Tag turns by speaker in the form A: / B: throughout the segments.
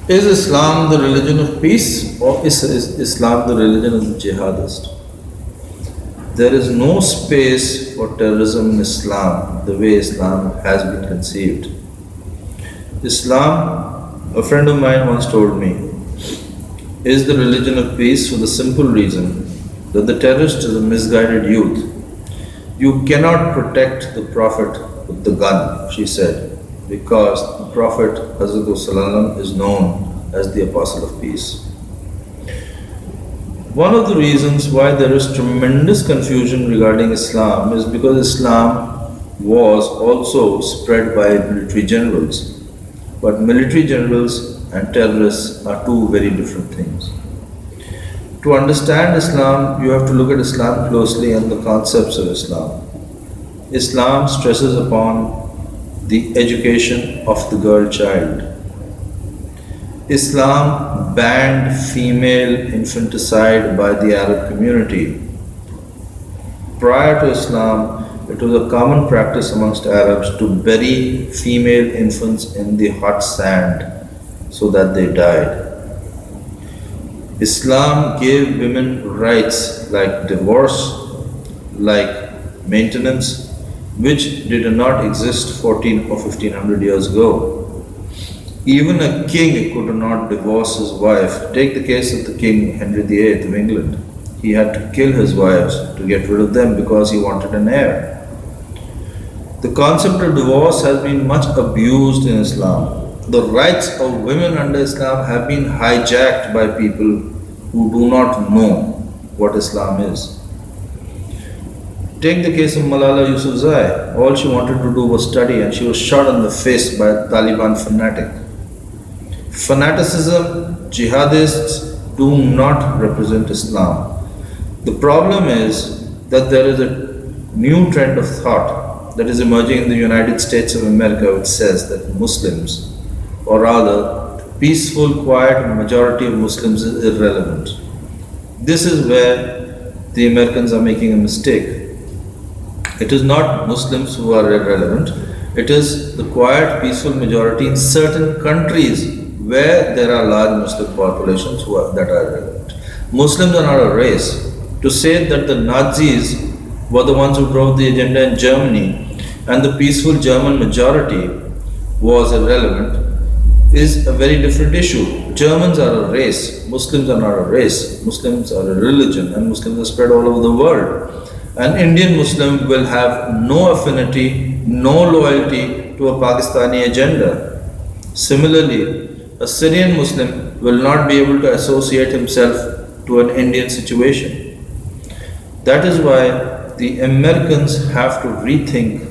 A: Is Islam the religion of peace or is Islam the religion of the jihadist? There is no space for terrorism in Islam the way Islam has been conceived. Islam, a friend of mine once told me, is the religion of peace for the simple reason that the terrorist is a misguided youth. You cannot protect the Prophet with the gun, she said, because the Prophet Hazrat is known as the Apostle of Peace. One of the reasons why there is tremendous confusion regarding Islam is because Islam was also spread by military generals. But military generals and terrorists are two very different things. To understand Islam, you have to look at Islam closely and the concepts of Islam. Islam stresses upon the education of the girl child. Islam banned female infanticide by the Arab community. Prior to Islam, it was a common practice amongst Arabs to bury female infants in the hot sand so that they died. Islam gave women rights like divorce, like maintenance, which did not exist 14 or 1500 years ago. Even a king could not divorce his wife. Take the case of the king Henry VIII of England. He had to kill his wives to get rid of them because he wanted an heir. The concept of divorce has been much abused in Islam. The rights of women under Islam have been hijacked by people who do not know what Islam is. Take the case of Malala Yousafzai. All she wanted to do was study and she was shot in the face by a Taliban fanatic. Fanaticism, jihadists do not represent Islam. The problem is that there is a new trend of thought that is emerging in the United States of America which says that Muslims, or rather peaceful, quiet majority of Muslims is irrelevant. This is where the Americans are making a mistake. It is not Muslims who are irrelevant, it is the quiet, peaceful majority in certain countries where there are large Muslim populations that are irrelevant. Muslims are not a race. To say that the Nazis were the ones who drove the agenda in Germany and the peaceful German majority was irrelevant is a very different issue. Germans are a race, Muslims are not a race. Muslims are a religion and Muslims are spread all over the world. An Indian Muslim will have no affinity, no loyalty to a Pakistani agenda. Similarly, a Syrian Muslim will not be able to associate himself to an Indian situation. That is why the Americans have to rethink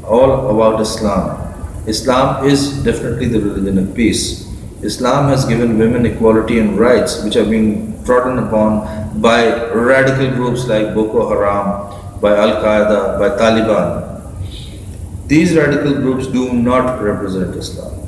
A: all about Islam. Islam is definitely the religion of peace. Islam has given women equality and rights which are being trodden upon by radical groups like Boko Haram, by Al Qaeda, by Taliban. These radical groups do not represent Islam.